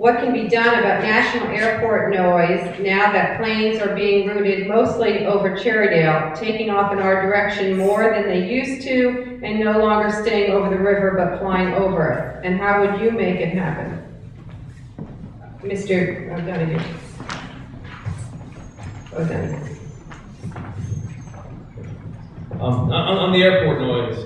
What can be done about national airport noise now that planes are being routed mostly over Cherrydale, taking off in our direction more than they used to, and no longer staying over the river but flying over it? And how would you make it happen? Mr. O'Donoghue. On the airport noise,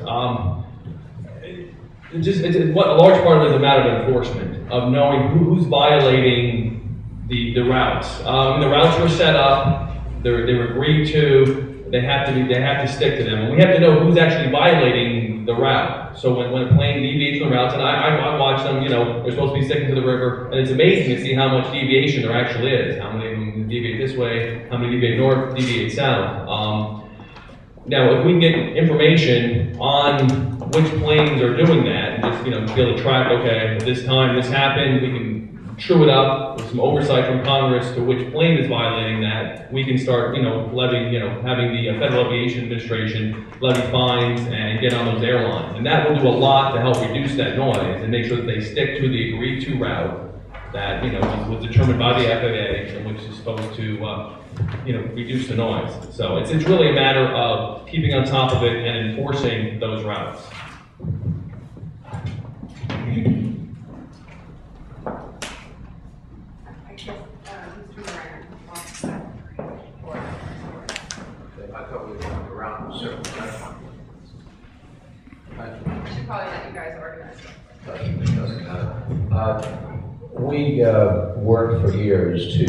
what a large part of it is a matter of enforcement, of knowing who's violating the routes. The routes were set up, they were agreed to, they have to stick to them, and we have to know who's actually violating the route. So when a plane deviates from the routes, and I watch them, they're supposed to be sticking to the river, and it's amazing to see how much deviation there actually is. How many of them deviate this way, how many deviate north, deviate south. Now, if we can get information on which planes are doing that, and just be able to track, okay, at this time this happened, we can true it up with some oversight from Congress to which plane is violating that. We can start, levying, having the Federal Aviation Administration levy fines and get on those airlines, and that will do a lot to help reduce that noise and make sure that they stick to the agreed to route that was determined by the FAA and which is supposed to reduce the noise. So it's really a matter of keeping on top of it and enforcing those routes. I guess, Mr. I thought we were going around a circle. I should probably let you guys organize it. Doesn't matter. We worked for years to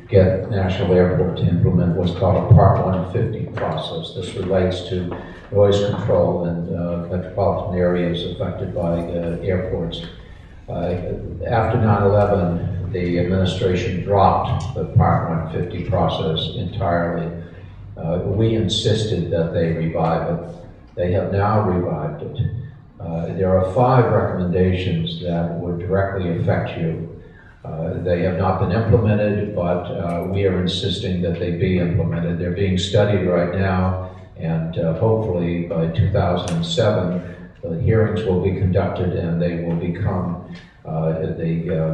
get National Airport to implement what's called a Part 150 process. This relates to noise control in metropolitan areas affected by airports. After 9/11, the administration dropped the Part 150 process entirely. We insisted that they revive it. They have now revived it. There are 5 recommendations that would directly affect you. They have not been implemented, but we are insisting that they be implemented. They're being studied right now, and hopefully by 2007, the hearings will be conducted and they will become the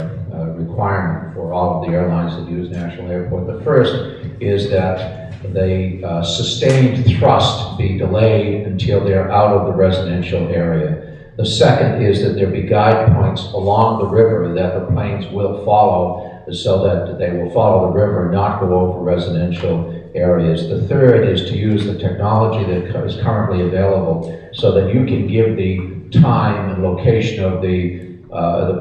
requirement for all of the airlines that use National Airport. The first is that the sustained thrust be delayed until they're out of the residential area. The second is that there be guide points along the river that the planes will follow so that they will follow the river and not go over residential areas. The third is to use the technology that is currently available so that you can give the time and location of the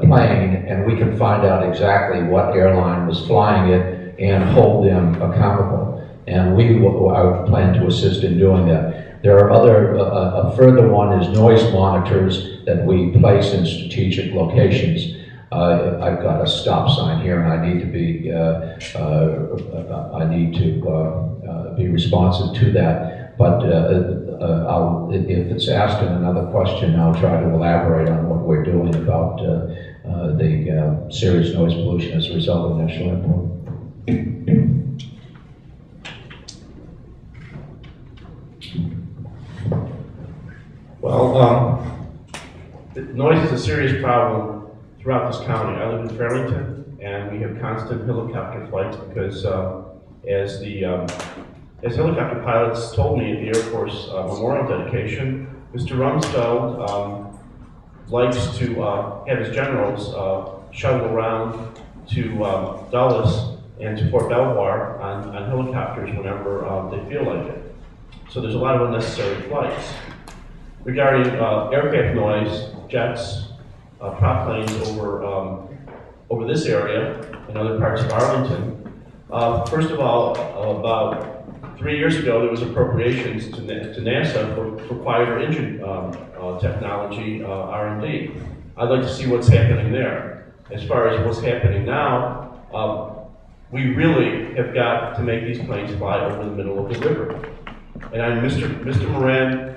plane, and we can find out exactly what airline was flying it and hold them accountable. And I plan to assist in doing that. There are a further one is noise monitors that we place in strategic locations. I've got a stop sign here, and I need to be responsive to that. But if it's asked in another question, I'll try to elaborate on what we're doing about the serious noise pollution as a result of National Airport. Well, noise is a serious problem throughout this county. I live in Fairleigton, and we have constant helicopter flights because as helicopter pilots told me at the Air Force Memorial dedication, Mr. Rumsfeld likes to have his generals shuttle around to Dulles and to Fort Belvoir on helicopters whenever they feel like it. So there's a lot of unnecessary flights. Regarding aircraft noise, jets, prop planes over this area and other parts of Arlington. First of all, about 3 years ago, there was appropriations to NASA for quieter engine technology R&D. I'd like to see what's happening there. As far as what's happening now, we really have got to make these planes fly over the middle of the river. And Mr. Moran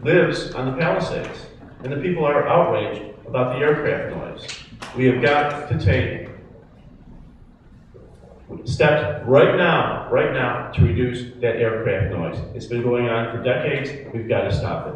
lives on the Palisades, and the people are outraged about the aircraft noise. We have got to take steps right now to reduce that aircraft noise. It's been going on for decades. We've got to stop it.